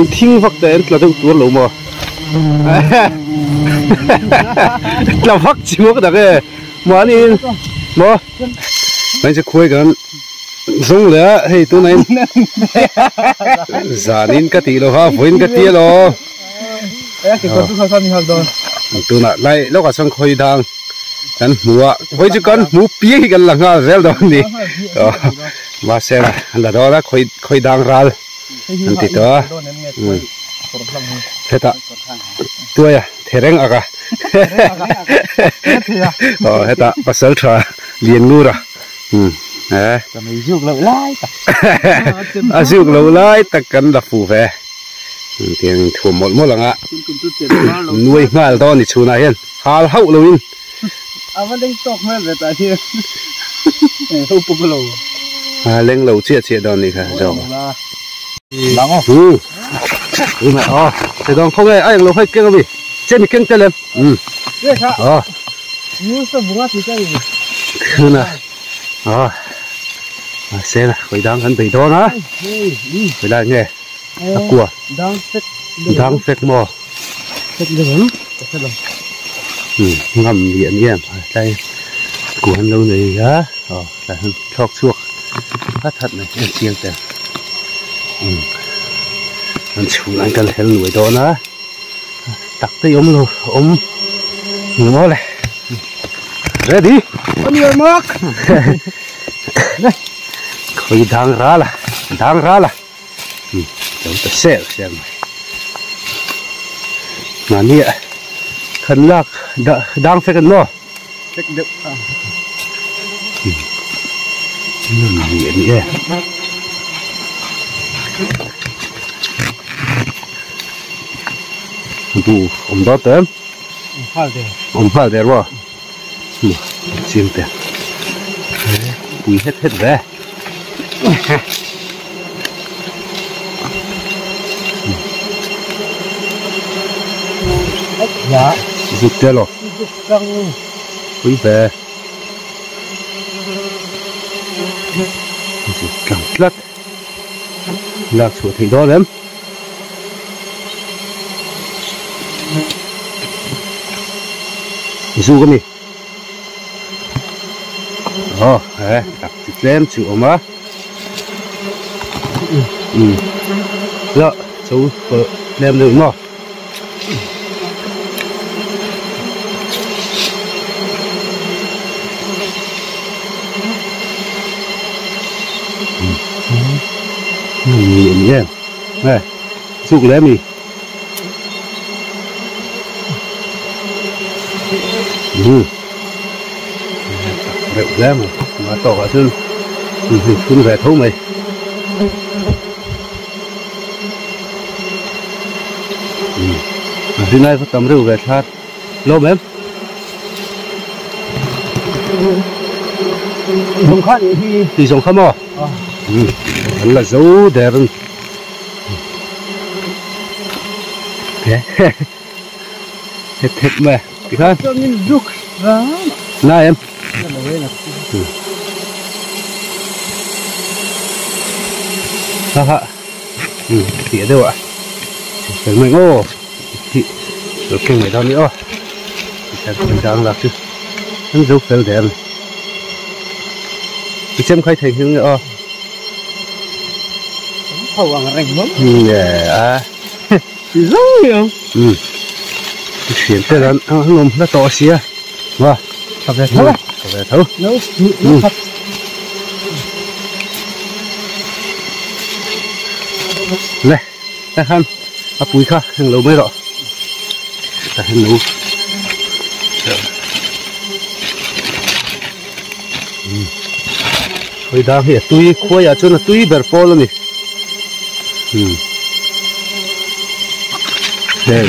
anh thinh vắt tên là đâu tuôn lẩu mà là vắt chiếu cái đấy mà anh mà anh sẽ khui cái giống lẽ hay tôi này giả nên cái tí lo ha vốn cái tí lo tôi nãy lại lúc ở sân khui đangกันหัวไว้จุกันหมูปีกันหลังอ่ะเร็วตอนนี้มาเสร็จแล้วเราละค่อยดังรัลนั่นติดตัวเท่าตัวอ่ะเทเร่งอ่ะก็เท่าภาษาชาเรียนรู้อ่ะจะไม่ยุ่งเลยไล่ยุ่งเลยไล่ตะกันดับฟูเฟ่เตียงถ่วงหมดหลังอ่ะนุ้ยง่ายตอนนี้ชูนายเห็นหาเฮาเลยเอามาเล่นตกมาแบบที่เขาปุ๊บเลยเล่นเราเชี่ยตอนนี้ค่ะจอมหลังอ๋อแม่อ๋อแต่ตอนเขาไงไอ้เราให้เก่งกันเช่นมีเก่งเต็มเฮ้ยครับอ๋อยูสบุ้งอ่ะที่ใจคือน่ะอ๋อเสร็จละไปดังกันไปโดนนะไปได้ไงกลัวดังเฟกมอเฟกเลยมั้งเฟกเลยngầm điện nhé đây của hắn lâu này á là hắn chọc chuộc phát thật này em chiêng tiền hắn chủ anh cần hết nuôi đó nữa đặt tay ôm luôn ôm nó này ready ôm người mắc khơi đang ra là chúng ta xem mà nè khẩn lạc đang phải cần nó phải được nghiện nhé bu đó tới phải đấy rồi chiêm tiền bùi hết về dạ rụt ra rồi quý về cẳng lất lạc xuống thì đó lắm du cái gì đặt thịt lem chịu mà dạ chú lem được mà nghiện nhé này chụp lấy mì rượu ra mà tỏ cả xương xương về thấu mày hôm nay có tầm rượu về thắt lốm em dùng khăn thì dùng khăn mò vẫn là dấu đẹp hết mà cái khác này em ha tỉa đâu ạ phải mình ô thì rồi kinh người ta nữa mình đang lạc chứ nó dấu phèo đẹp thì xem khai thành hương nữa hầu ăn rành lắm thì giống nhiều chuyển tới là ngồm nó to xía và tập về thấu nấu thật này ta khăn bùi khác hàng lâu mới rõ ta hàng lâu hồi đang hiện tuy khôi ở chỗ là tuy bờ po luôn nè đây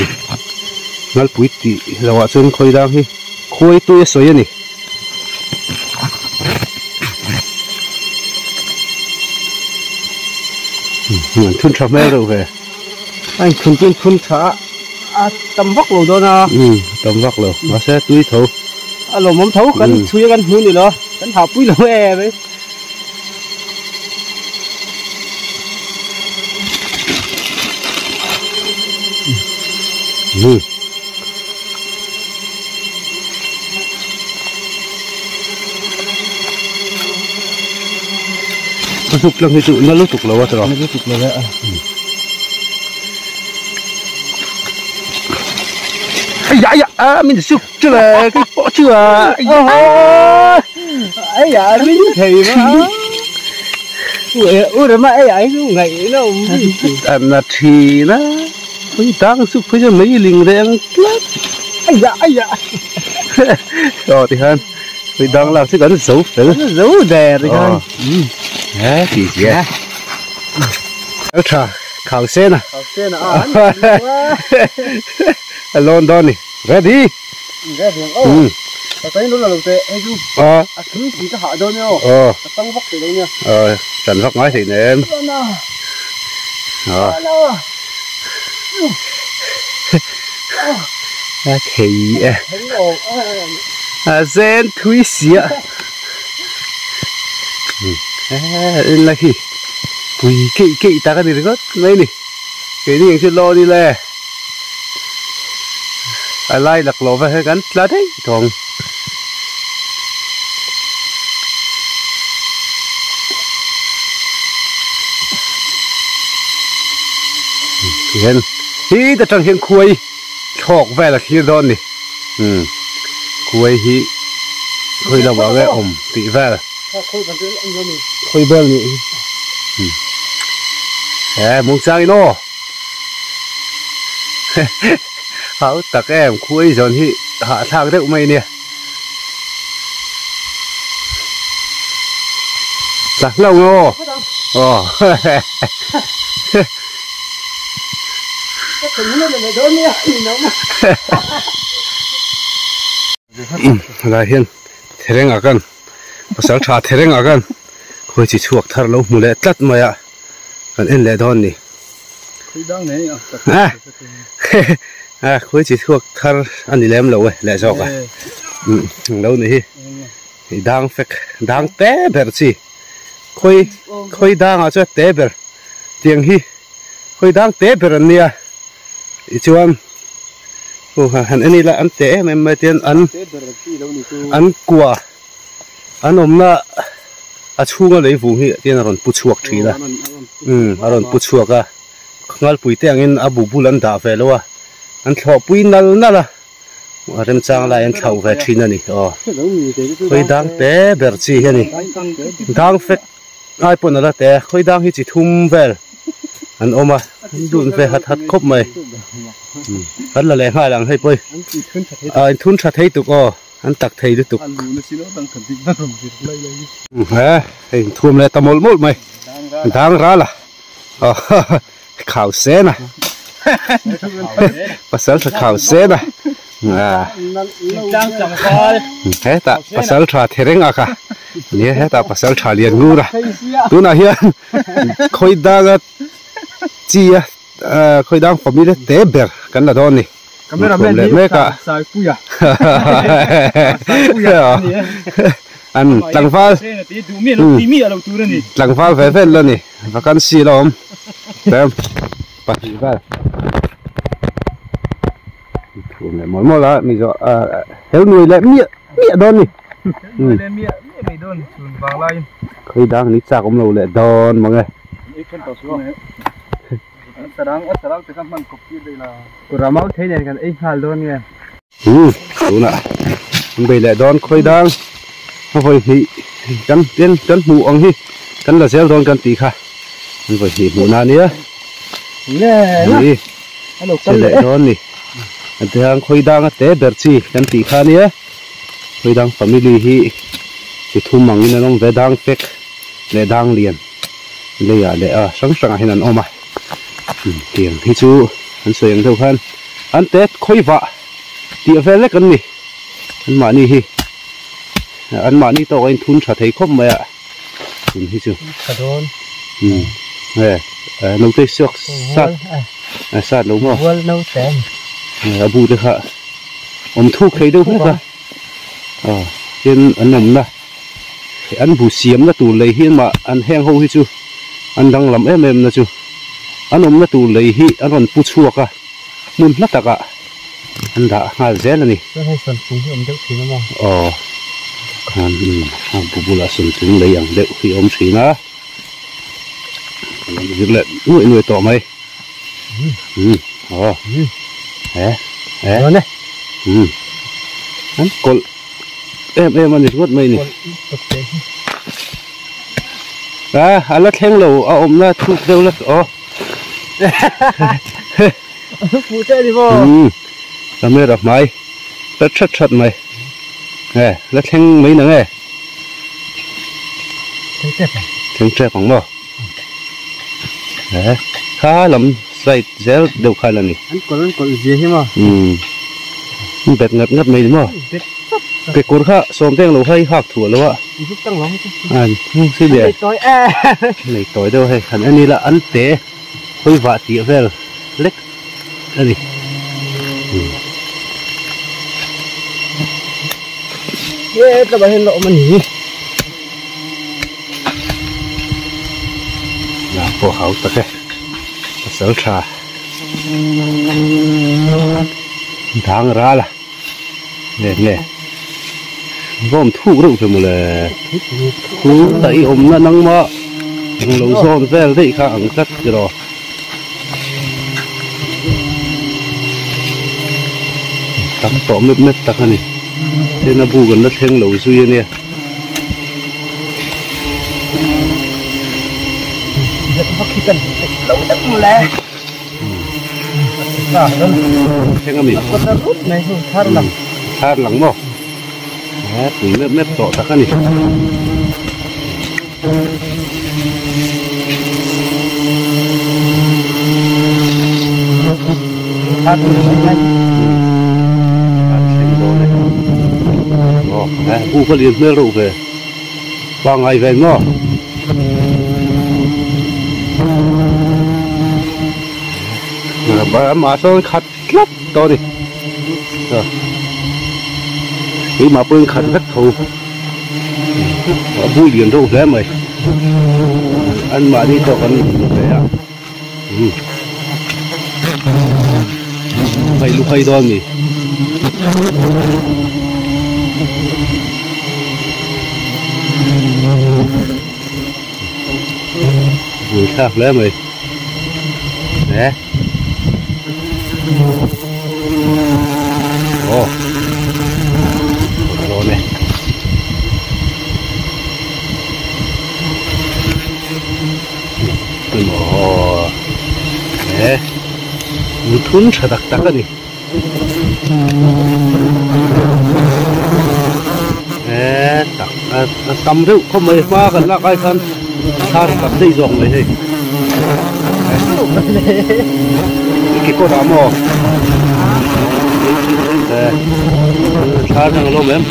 ngal pui ti lawa chun khoi dang hi khoi tu soi ani thun thả mẹ rồi về anh thun thả tầm vóc rồi đó na tầm vóc rồi mà sẽ túi thấu lồng mắm thấu cần chui cần hướng đi đó cần học pui rồi e đấy sụp lăng cái tụ nó lúc tục lâu quá rồi. Nó tục lâu vậy. Ai dạ, mình sụp chứ là cái bỏ chưa à? Ấy dạ, mình thì mà. Ủa mà ấy ấy cũng ngày nó. Anh là thì nó, bây đang sụp bây giờ mấy linh đen lắm. Ai dạ. Rồi thì hơn, bây đang làm cái gần dấu tử. Dấu đè rồi thôi. Đấy, thì gì á? Ultra, khảo sen à? Khảo sen à? London này, ready? Ready. Cái nó là lục tệ, hay du. Thứ gì cái họ đâu nhau. Tăng vóc từ đâu nha. Trần vóc nói thì nên. Thì sen thui xía. Là khi quỳ kỵ ta cái gì được mấy nè, cái gì chưa lo đi lè. Ai lai lạc lộ về gắn lá đấy, thòng. Hiền, hi ta chẳng hiền khuây, chọc về là khi đó nè, khuây hi, khuây là bảo vệ ổn, tị về là. Khuây bơ nhỉ. Muốn sang nó. Hảo tặc em khuây rồi hi hạ thang đấy của mày nè. Lạc lâu ngô. Là hiền thế rằng akan pasal tha thế rằng akan khôi chỉ chuộc thar lâu mù lệ tắt mày ạ còn in lệ đòn nè khôi chỉ chuộc thar anh đi làm lâu lệ giọt à lâu nè hi đang té bер chi khôi đang ở chỗ té bер tiếng hi khôi đang té bер anh nè chuan anh ấy là anh té mà tiền anh qua anh ôm na chu nga lấy vùng hi tiền aron pu chuak thi la aron pu chuak à ngal pui te angin abu bulan da ve lo an thlo pui nal na la rem chang la an thau ve thin ani khoi dang te ber chi he ni dang fek ai pon la te khoi dang hi chi thum vel an oma dun ve hat khop mai an la le hai lang hai poi an thun tha thei tu ko anh tặc thầy được tục thầy thuồng lại tầm một mày đang ra là khảo xe nè pasal khảo xe nè hết ta pasal trà thering à cả nhớ hết ta pasal trà liền ngu ra tu nào hiền khôi đang chi khôi đang phẩm đi tế bẹt cái là đó nè mấy cả anh lăng pha về về lên nè và căn xì lo xem bắt gì vậy mỗi mỗi là mình cho héo nuôi lại mía đòn nè khơi đang nít sao cũng lâu lại đòn mọi người Ramau thế này kan ít hal don nghe. Đúng ạ. Bây lại đón khơi đang. Nó phải hỉ cắn mũ ông hi. Cắn là xéo đón cắn tí kha. Nó phải hỉ mũ nào nữa. Nè. Sẽ lại đón nè. Anh thấy hàng khơi đang té bẹt chi cắn tí kha nữa. Khơi đang family hi. Chỉ thu măng như nó về đang phek. Lại đang liền. Lại sáng hình ảnh ôm à. Tiếng thì chú anh soi đâu hơn anh tết khôi vạ tiệm về lấy cái này anh mà đi hi anh mà đi tàu anh thun chả thấy không mày ạ thì chú nấu tây xước sát đúng không nấu tém bù được hả ông thu thấy đâu hết à trên anh nằm đó anh bù xiêm là tủ lấy hiên mà anh heng hô hi chú anh đang làm em là chú anh ôm nó tù lấy hi anh còn pu chua cả mun nó taka anh đã ngã dễ là nè cái hay sần xuống thì đỡ thì nó mà còn bù là sườn trứng lấy ăn đậu khi ông xí nó việc lệ nuôi tỏ mày rồi này anh còn em ăn được mày nè anh lát hang lẩu ông na thu đâu lát phụ chơi đi vô làm咩đọc mày rất sạch mày nè lát hang mấy nữa nè thằng trẻ bằng mò khá lắm sai dễ đều khai là nè anh còn gì thế mà bẹt ngất mày đúng không cái cột khác xóm tên lẩu hay học thua luôn ạ không xin bịa này tối đâu hay khẩn anh đi là ăn té hơi vạ tía về lếch đây đi ये तो बहन लो money là phô hậu tất cái sở trà tháng ra là nè gom thu được phải một là thu tại hôm nó nắng mơ lẩu son về đấy khá ăn cắt cái đó tắm tỏ mết tắc này thế nó bù gần nó thêm lẩu suy nè cần lẩu đất lẹ thế cái gì này thar lắng mò mết tỏ tắc này u có liền mê rượu về ba ngày về ngó bà mà sao khát lắm to đi khi mà bưng khát rất thù vui liền rượu thế mày ăn mà đi cho con về à hay lúc hay đó nhỉ vui khác lắm mày nè rồi nè nè một thun chả đặc đặc cái gì nè đặc cầm rượu không mấy hoa gần là cái thân sao cầm dây giòn vậy thì cái cô đám mò sao thằng lôm em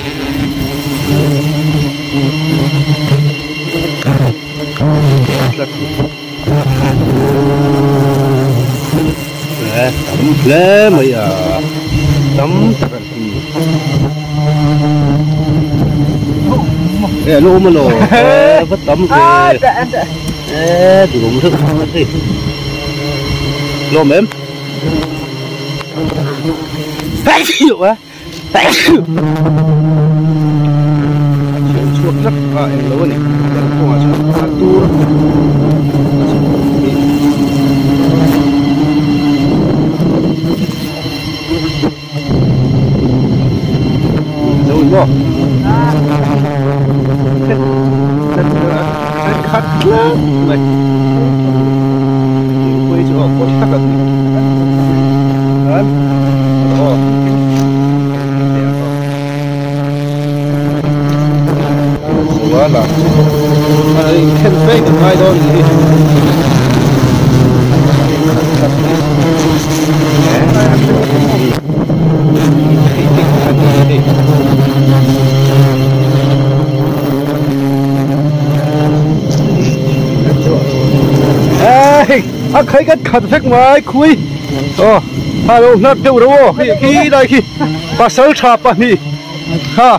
tắm lé mày à tắm cái lô mà lô vất tắm cái tụi cũng thức gì lôm em phải chịu á phải chịu chuột rất là lâu này không mà chuột tu rồi vô khát lắm mày quay chỗ có chắc là quá là thêm phê được mai thôi gì thấy cái khẩn phép ngoài khui hello nát đâu đâu khi đây khi bà sớ chạp à nhỉ ha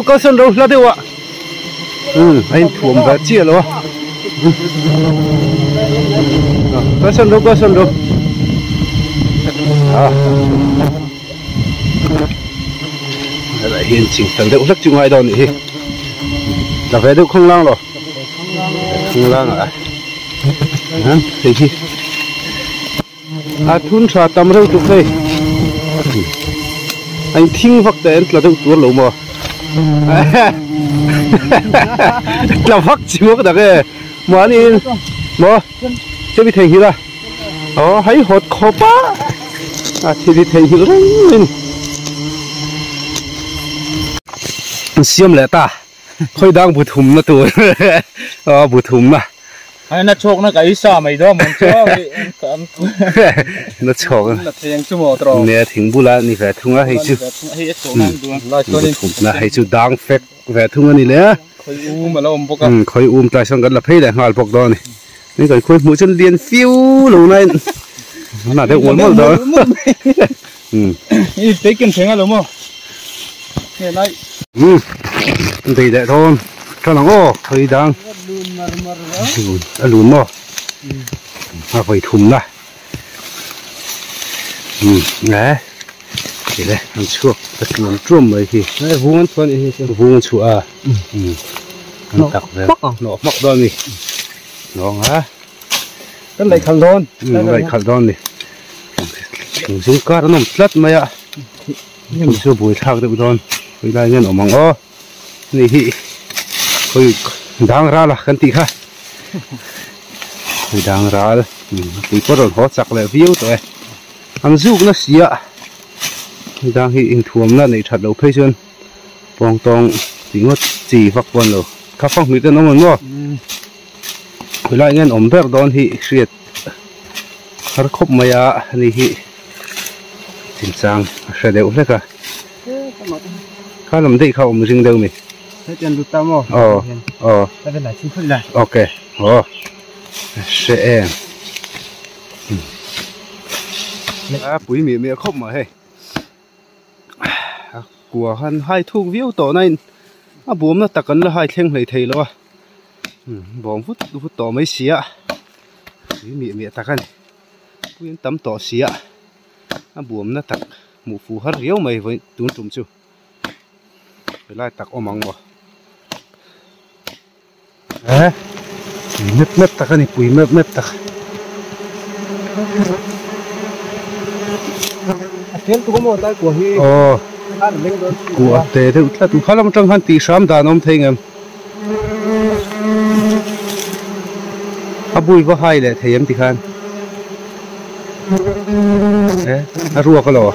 có sân đâu là đâu ạ anh thuồng về chia rồi có sân đâu hiện chỉnh tầng đậu rất chung ai đâu nhỉ là về đâu không lang rồi không lang à thì gì thun sa tâm đâu tụi đây anh thinh vắt tên là đâu tua lẩu mà là vắt chúa cái đấy mà anh mà chưa bị thành gì ra hãy hốt khó quá thì thành gì đấy xiêm lẽ ta khơi đang bụt thùng nó tuổi bụt thùng mà nó chọc nó cái sao mày đó mình cho nó chọc là thiêng chú mò trò nè thiêng bù la nè phải thùng á hay chứ là hay chứ đang phết phải thùng anh nè khơi mà lâu bốc khơi tại sao gần là phê để ngալ bốc đó này nên cái khơi mũi chân liền phiêu lâu này nó là để uống một đó đi tới kiếm thiêng rồi mà nghe này thì để thôi cho nó khơi đang lùn mà phải thùng này nè thì đây ăn chuột tất cả món trộm mấy khi vuông phân vuông chuột ăn tặc về nó mọc đòn đi nó hả cái này khăn đòn này khăn đòn đi chúng chúng cá nó nằm lất mày ạ chúng chưa bùi thang được đòn bây giờ nghe nó mỏng ó này thì thôi đang ra là cần tí ha đang ra thì có rồi họ chắc là view rồi ăn giúp nó xí ạ đang hiện thuồng là này thật đầu phê chân bong tong chỉ ngót chỉ vắt quần rồi các phong mỹ tên nó muốn ngó với lại nghe ổn bẹt đòn thì suyệt khát khóc mày à này thì chính sang sẽ đều hết cả khá làm gì không mình dừng đâu mình thế tiền tụt tao mà cái này là chín khối này ok sẽ bụi mía không mà hay của hắn hai thùng view tổ này bùm nó tắc cấn là hai theng lấy thầy lo bóng phút tổ mấy xí ạ bụi mía tắc anh bụi tắm tổ xí ạ bùm nó tắc một phù hết riếu mày với tuôn trùm chưa phải lại tắc ôm măng mà mếp tắc anh bụi mếp tắc tiền tụi có tay của hi của tệ thì là tụi khá lắm trong hắn tỷ sám đàn ông thấy em bùi có hai lệ thấy em thì khan rùa cái lò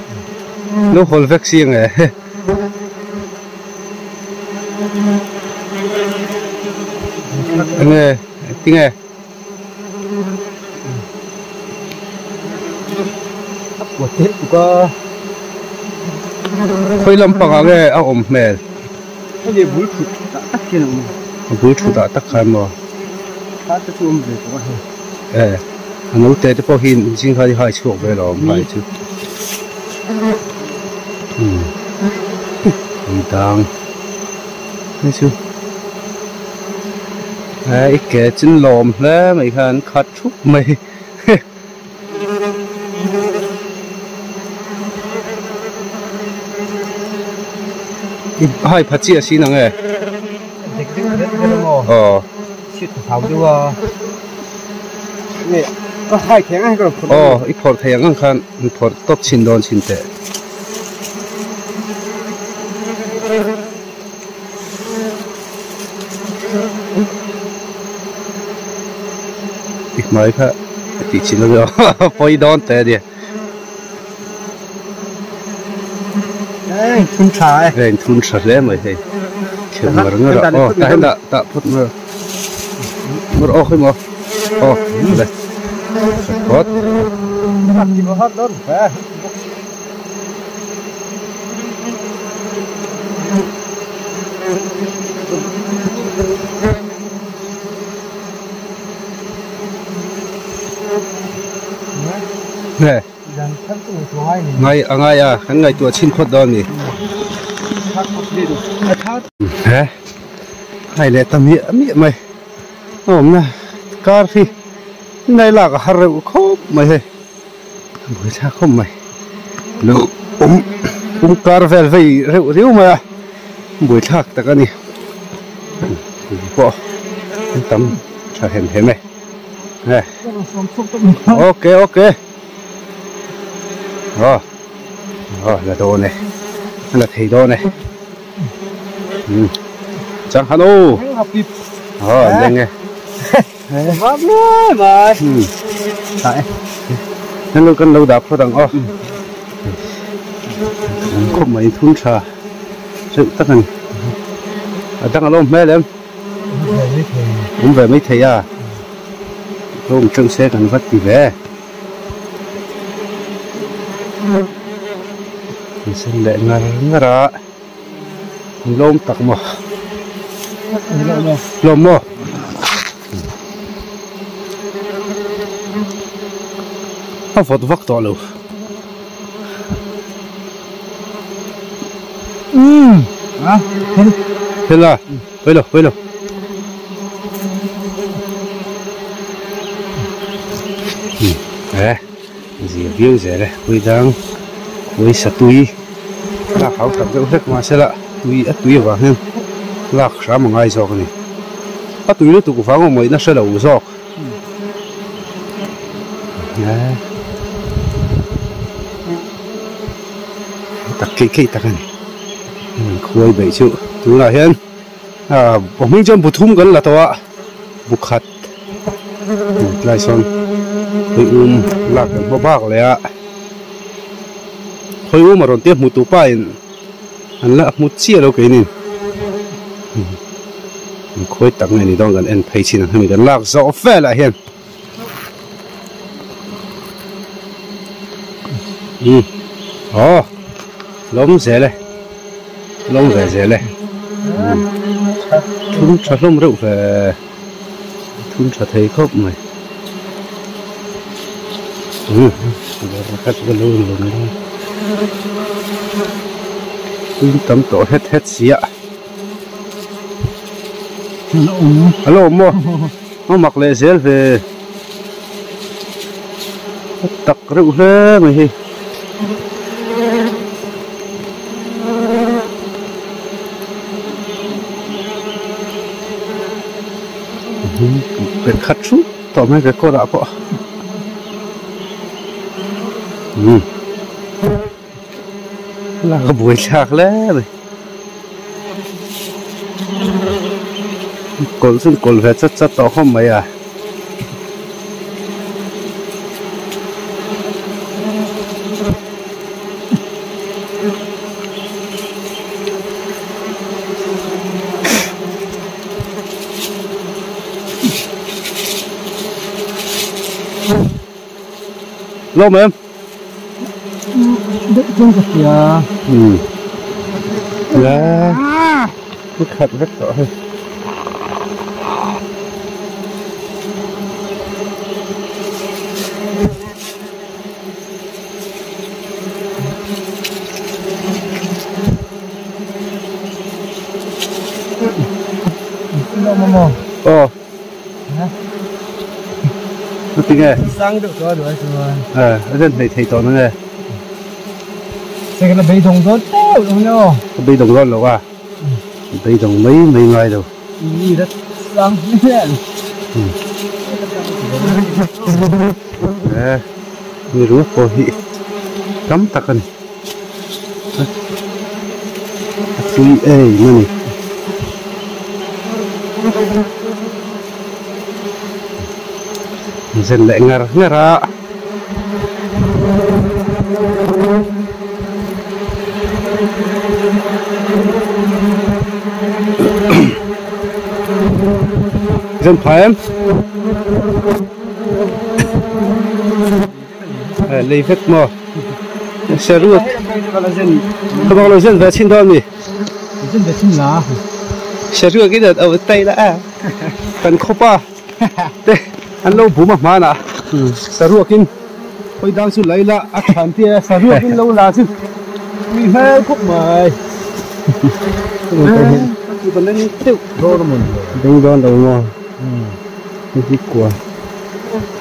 nó hol vét xiên ấy nghe tiếng nghe của tết có khơi lâm bằng nghe ôm mẹ cái gì bún thịt đã tắt kia nào bún thịt đã tắt khai mà tắt cái chuông về có hay nấu tết thì bao hin chính khai hai chuột về rồi phải chứ đang thấy chưa cái chân lồm đấy mày khan khát chút mày hai phát chia xin năng ấy xịt tháo chưa nè có hai thằng hay còn ít phật thằng ăn khan phật tốt chín đòn chín tệ ít mấy cả tí chín rồi phơi đòn tệ đi thun trà đây thun trà đấy mày thấy kiểu mà nó rồi tại hiện tại phút mà khơi mà đây hot chỉ có hot đơn nè ngay khán ngày tuổi chín khốt đó nhỉ hay là tầm miệng mày nè car phi này là cái rượu khốp mày hay mới ra không mày rượu car về rượu rượu mà buổi thác ta cái này bỏ tấm cho hình này này ok rồi là đồ này là thầy đồ này chẳng hạn ô lên nghe tại nên lúc cần lâu đạp thôi đằng không mấy thun trà sự tất nhiên đang ở đâu mẹ em cũng về mấy thầy à không trông xe cần vắt gì về xin lệ ngờ ra lôm tặc mò lôm mò không phải vắt to luôn thế là bây giờ gì view gì đây quay đang quay sát tui là khảo tập được hết mà sẽ là tui vào hen là sao mà ngay rồi này bắt tui nó tụi của pháo mà nó sẽ đầu rồi tắc cây tắc này khôi bảy triệu tui là hen bọn mình chân bút thum gần là to bút khát lại xong hơi lạc cái bác này ạ hơi mà còn tiếp một tủ bài anh là một chia đâu cái này khối tặng này thì đang gần em thấy xin mình gần lạc rõ phê lại hiện lông rẻ này thun chặt lông rượu về thun chặt thấy khóc mày cắt cái lông rồi tấm tổ hết xía alo mua nó mặc lệ dễ về tặc rượu thế màyเป็นคัดชุดต่อไม่เป็นก็ได้ปะลากบุยฉากแล้วกลซึ่งกลเวทจัดต่อเข้ามาอ่ะlâu mà em đất trong cái kia là cái khát rất rõ hơn nó tiếng nghe sang được rồi rồi ở trên thầy to nó nghe cái là bị đồng rốt đúng không bị đồng rốt rồi à bị đồng mấy ngày rồi gì đó sang người rúa cô hị cắm tắc này suy ê nữa này dân lại ngờ ra dân phải em lấy phép mò xe ruột không bao giờ dân về xin thôi nhỉ dân về xin lá xe ruột cái đợt ở tây đã cần khóc à anh lâu bố mà nè xe ruột kinh tôi đang suy lấy là ăn thằng tia xe ruột kinh lâu là chứ vì hết khóc mày cái vấn đề tiêu đô là mình đô đô đâu mà cái quả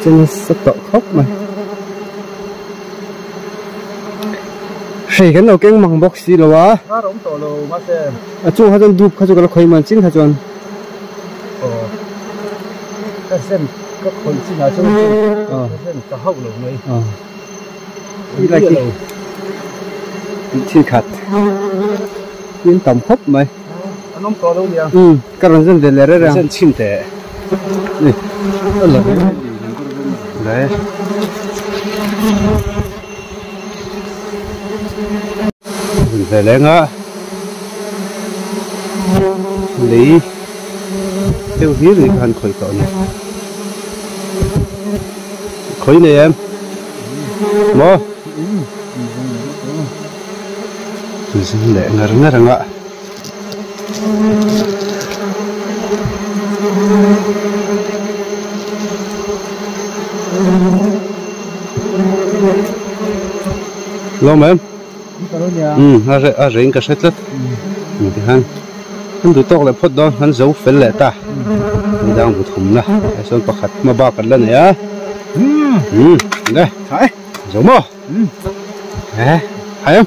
cho nên sắp tọt khóc mà hay cái nào cái măng bọc xí rồi á nó đóng tổ lô mà xem chú hay đun hay chú cái khơi mà chín hay chú cái xem cái khơi chín là chú xem cái hậu lô này đi lại đi chín khát chín tầm hấp mày nó tổ lô gì cái rắn dân để lấy ra dân chín tệ này đấy mình phải lấy ngã lấy tiêu hiến thì ăn khởi cỡ này khởi này em mò mình để ngã ngã lo mà em rèn cái sét lết thì hắn tụi tóc lại phốt đó hắn giấu phèn lẹ ta mình đang một thùng nè cái son bạc hạt mà ba cái lần này á đây giấu mò hay không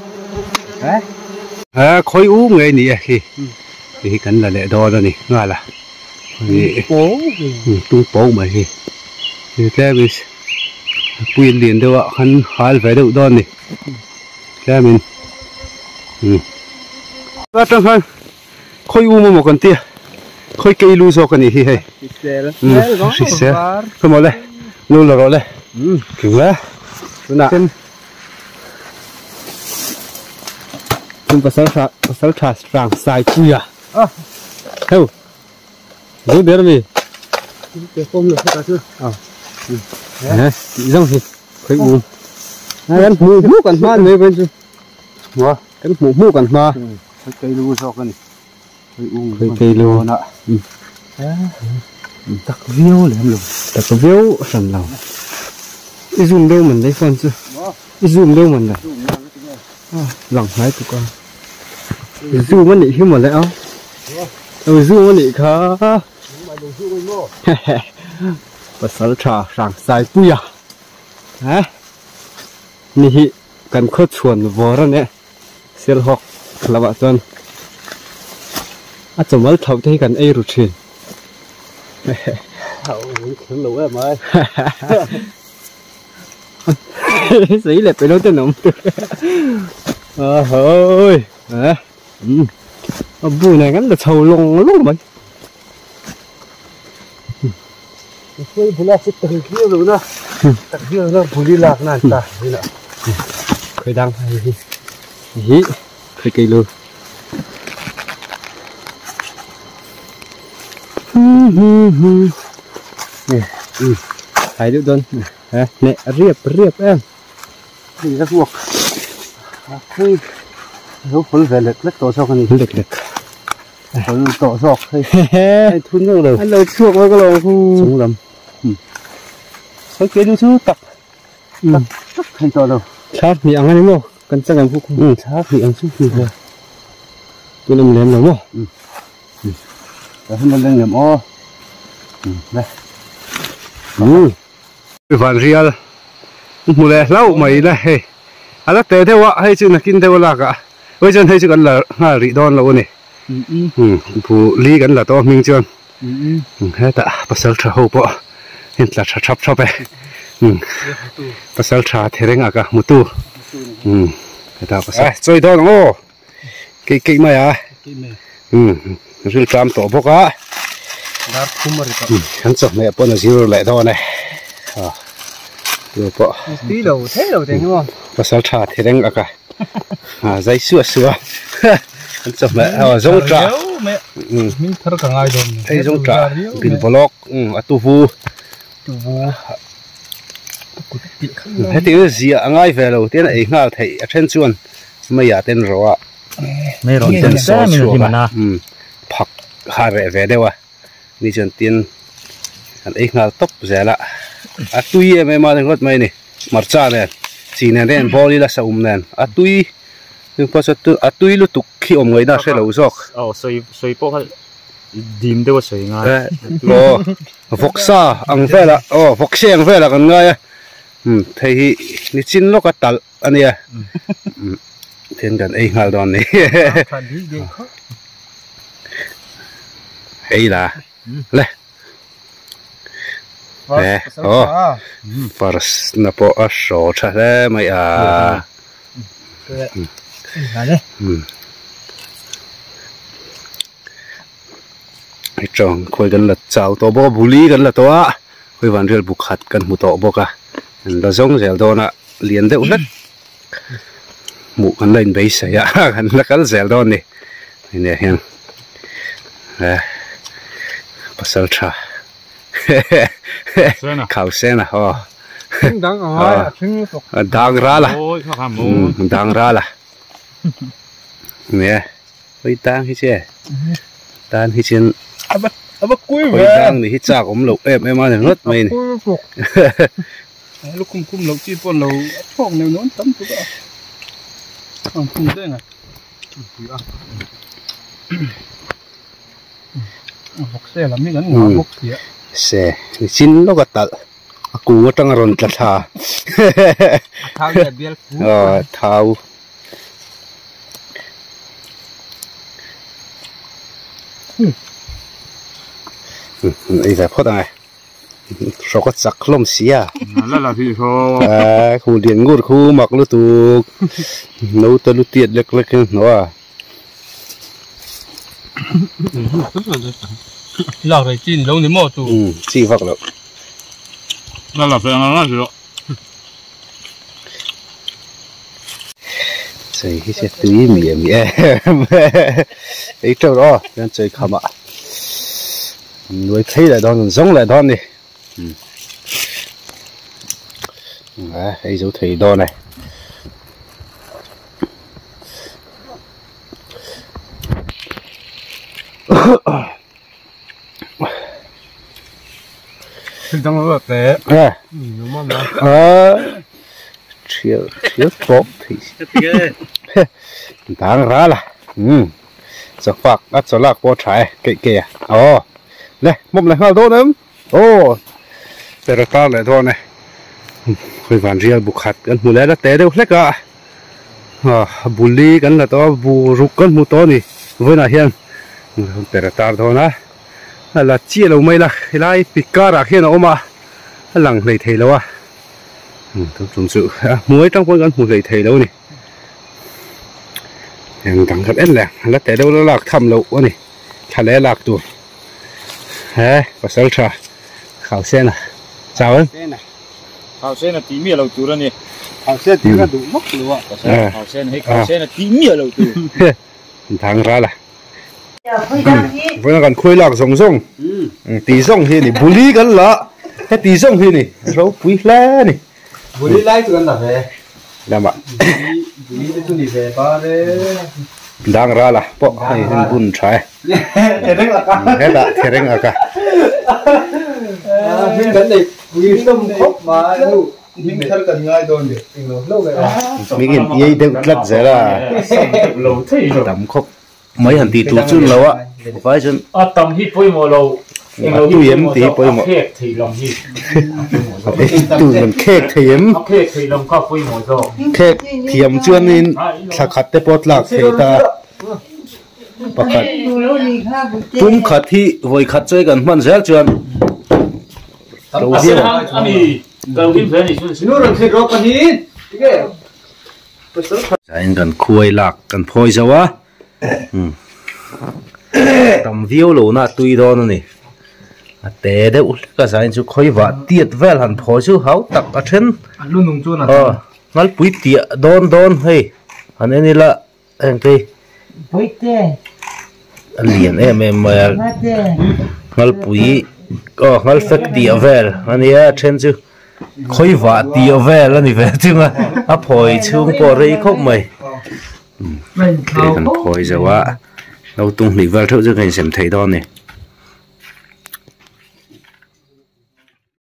khói u người nè thì cần là lẹ đo đó nè nghe là tung bố mà thì thế mình quyền liền đâu ạ hắn hái về đâu đó nè thế mình ra trong hơn khôi u một con tia khôi cây lu so cái này thì hay xe không mau đây lu là rồi đây kiểu đó nè chúng ta sẽ tràng sai cùi theoรู้เดี๋ยวมีเดี๋ยวผมเลยก็คือgiống gì khơi uกันหมูกันมาเลยเป็นหัวกันหมูกันมาcây lu so cái này cây lu nè tắc viêu làm luôn tắc viêu sần lòng cái zoom đâu mình lấy phân chưa cái zoom đâu mình này lòng hái tụi con zoom nó nị khi mà lại áo zoom nó nị khá và sẵn trà sẵn sai bùi à hả nị cần khớt chuồn vò ra nè xel học là bạn tuần à chồng mới thầu thấy cần ai rồi truyền thầu cũng lũ em ơi sĩ là phải nói tên nồng ơi hả bùi này ngắn là thầu lông luôn mà cái bùi lạc sẽ từng kia rồi nè từng kia nó bùi lạc này ta đây nè khơi đăng hay gì khơi cây luôn thấy được đơn nè riệp em thì rất buộc khi lúc phun về lực rất tổ sọc này lực phun tổ sọc thì thun nước rồi anh lời chuộc với cái lồng xuống lầm cái kia đi xuống tập thành to đâu sát thì ăn anh không cần chắc ăn phúc sát thì ăn xuống thì rồi tôi làm lem rồi không rồi hôm nay làm o đây cái phần riêng mùa này lâu mày đây à lắc té theo ạ hay chứ là kinh theo là cả bây giờ hay chứ cần là rỉ đòn lâu này phụ lý cần là to minh chưa hết tạ bắt sel trà hộp bỏ hiện là trà chắp ấy bắt sel trà thế đấy cả một tu hết tạ bắt sel chơi đó nó cái mày à rồi làm tổ bốc á hắn chọn mẹ bọn nó zero lại thôi này rồi bỏ tí đầu thế đúng không bắt sel trà thế đấy cả dây sữa hắn chọn mẹ giống trà mình thở cả ngày rồi thấy giống trà pin vlog tu vu thế thì gì à ngay về đầu tiên này ngao thấy trên chuồn mày à tên rồi mày rồi tên số chuồn phật hà rẻ về đâu à đi chân tiên anh ấy ngao tóc rẻ lạ tui em mà thằng con mày này mặt cha này chỉ này đen body là sao này tui nhưng có sao tui lúc tục khi người ta sẽ lâu giọt soi bốc dim đâu soi ngay lo vok sa ang ve là vok sen ve là con ngay thấy ni chín lúc cái tal anh ấy thiên gần ấy ngal đòn này ấy là lẹ nè first na po a show cha le mai à trồng khôi gần là chào to bò buli gần là to á khôi van riel bục hạt gần mu to bò cả là giống dẻo to nè liền đeo đất mụ gần lên bấy sấy á gần là cái dẻo to này nè hiền pasal cha khảo sen à đang ra là đang ra là nè hơi tang hết chứ tan hết trên hơi tang thì hết cha cũng lục em mà thì ngất mày này lúc cung lục chi con lầu phong này nón tấm tụi bạn không cung đây này bọc xe làm mấy cái ngõ bọc kia xe chín nó có tật cú ở trong rôn chặt hà thao để biếc thao ý là phốt này số có chắc lom xía là thì số khu điện ngột khu mặc lu tu nấu tơ lu tiệt lek lek nó lào này chín lâu đến mò tu chi vạc lắm là phải ăn rồi chơi cái xe túi mía mía ấy trâu đó đang chơi khăm ạ nuôi thấy lại đòn giống lại đòn đi ấy dấu thầy đòn này đang ở đây thiếu tốt thì đáng ra là giặc phạc ắt cho lạc qua trái kệ kệ này mồm này hao tốt lắm để ra ta lại thôi này khơi vàn riêng buộc hạt gần mùa lẽ đã té đâu hết cả bù ly gần là to bù rục gần mùa to này với là hiền để ra ta thôi nè là chia lâu mấy là cái này bị cá ra khi nào mà lằng lấy thầy lâu tôi thực sự muối trong con gần mùa lấy thầy lâu này hàng càng thật ít lẹ là té đâu nó lạc thầm lâu này thà lẽ lạc tuổi và sao trà khảo sen à chào anh khảo sen là tí mía lâu chú đó nè khảo sen tí là đủ mất luôn ạ khảo sen là tí mía lâu chú thằng ra là với nó còn khuấy lạc rồng rồng tí rồng thì này buli gần lợ cái tí rồng thì này rau quý lá này buli lá tụi anh là về làm ạ buli tụi đi về ba đấy đang ra là bộ hay bún trái thế đấy là cả thế đã thế đấy là cả nhưng đến đây buli tôm khóc mà mình thật cần ngay đồn được lâu rồi mấy cái dây đều rất dễ là tầm khóc mấy hành tí tụ chun lâu á phải chun tầm hít bôi mồ lâu tu yếm tí bôi mồ thì lòng hít tu mình khét thì yếm thì lòng có bôi mồ rồi khét thì yếm chun nên thà khát tế bớt lạc thì ta bắt khát tung khát thì với khát chơi gần man dễ chun đầu tiên đầu tiên phải nó làm gì rồi cái gì anh cần khuấy lạc cần phơi dầu á tầm viêu lỗ na tùy đó nữa này té đấy cái gì chú khuấy vặt tiệt vel hẳn phơi chú háo tắc ở trên luôn nung chua nào ngal bụi tiệt đòn hay anh ấy là anh cái bụi tiệt liền em mà ngal bụi ngal phết tiệt vel anh ấy trên chú khuấy vặt tiệt vel anh ấy về chứ mà phơi chú bỏ ra khóc mày cái cần phơi dầu á đâu tung lì vào chỗ cho cái xem thấy đó này